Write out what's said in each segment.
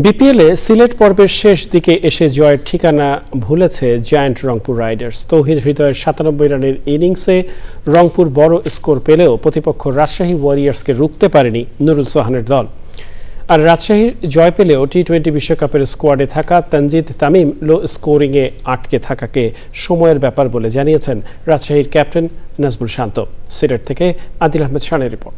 বিপিএলে সিলেট পর্বের শেষ দিকে এসে জয়ের ঠিকানা ভুলেছে জায়ান্ট রংপুর রাইডার্স। তৌহিদ হৃদয়ের ৯৭ রানের ইনিংসে রংপুর বড় স্কোর পেলেও প্রতিপক্ষ রাজশাহী ওয়ারিয়ার্সকে রুখতে পারেনি নুরুল সোহানের দল। আর রাজশাহীর জয় পেলেও টি-20 বিশ্বকাপের স্কোয়াডে থাকা তানজিদ তামিম লো স্কোরিংয়ে আটকে থাকাকে সময়ের ব্যাপার বলে জানিয়েছেন রাজশাহীর ক্যাপ্টেন নাজমুল শান্ত। সিলেট থেকে আদিল আহমেদ শানের রিপোর্ট।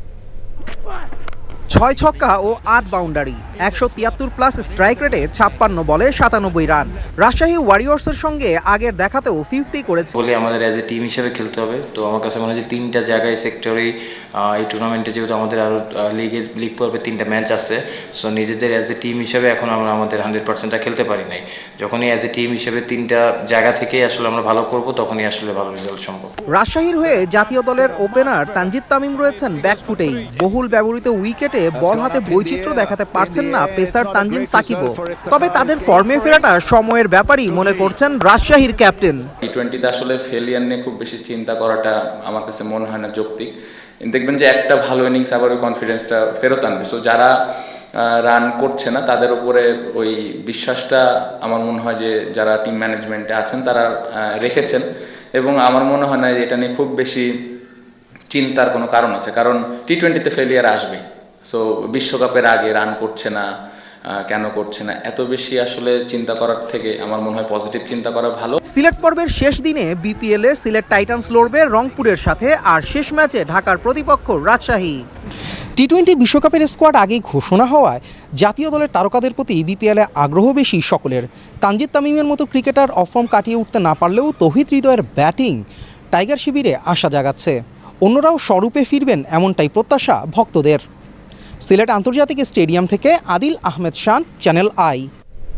৬ ছক্কা ও ৮ বাউন্ডারি, ১৭৩+ স্ট্রাইক রেটে ৫৬ বলে ৯৭ রান। রাজশাহী ওয়ারিয়র্সের সঙ্গে আগের দেখাতেও 50 করেছে বলে আমাদের অ্যাজ এ টিম হিসেবে খেলতে হবে। তো আমার কাছে মনে হয় যে 3টা জায়গায় সেক্টরেই এই টুর্নামেন্টে যেহেতু আমাদের আরও লিগ পর্বে 3টা ম্যাচ আছে, সো নিজেদের অ্যাজ এ টিম হিসেবে এখন আমরা আমাদের 100%টা খেলতে পারি নাই। যখনই অ্যাজ এ টিম হিসেবে 3টা জায়গা থেকেই আসলে আমরা ভালো করব, তখনই আসলে ভালো রেজাল্ট সম্ভব। রাজশাহীর হয়ে জাতীয় দলের ওপেনার তানজিদ তামিম রয়েছেন ব্যাকফুটেই। বহুল ব্যবহৃত উইকেটে বল হাতে বৈচিত্র্য দেখাতে পারছেন না পেসার তানজিম সাকিবও। তবে তাদের ফর্মে ফেরাটা সময়ের ব্যাপারই মনে করছেন রাজশাহীর ক্যাপ্টেন। টি-20তে আসলে ফেলিয়ার নিয়ে খুব বেশি চিন্তা করাটা আমার কাছে মনে হয় না যৌক্তিক। দেখবেন যে একটা ভালো ইনিংস আবার ওই কনফিডেন্সটা ফেরত আনবে। সো যারা রান করছে না তাদের উপরে ওই বিশ্বাসটা আমার মনে হয় যে যারা টিম ম্যানেজমেন্টে আছেন তারা রেখেছেন, এবং আমার মনে হয় না এটা নিয়ে খুব বেশি চিন্তার কোনো কারণ আছে, কারণ টি-20তে ফেলিয়ার আসবে। সো বিশ্বকাপের আগে রান করছে না, কেন করছে না, এত বেশি আসলে চিন্তা করার থেকে আমার মনে হয় পজিটিভ চিন্তা করা ভালো। সিলেট পর্বের শেষ দিনে বিপিএলে সিলেট টাইটান্স লড়বে রংপুরের সাথে, আর শেষ ম্যাচে ঢাকার প্রতিপক্ষ রাজশাহী। টি-20 বিশ্বকাপের স্কোয়াড আগেই ঘোষণা হওয়ায় জাতীয় দলের তারকাদের প্রতি বিপিএলে আগ্রহ বেশি সকলের। তানজিদ তামিমের মতো ক্রিকেটার অফ ফর্ম কাটিয়ে উঠতে না পারলেও তৌহিদ হৃদয়ের ব্যাটিং টাইগার শিবিরে আশা জাগাচ্ছে। অন্যরাও স্বরূপে ফিরবেন এমনটাই প্রত্যাশা ভক্তদের। সিলেট আন্তর্জাতিক স্টেডিয়াম থেকে আদিল আহমেদ শান, চ্যানেল আই।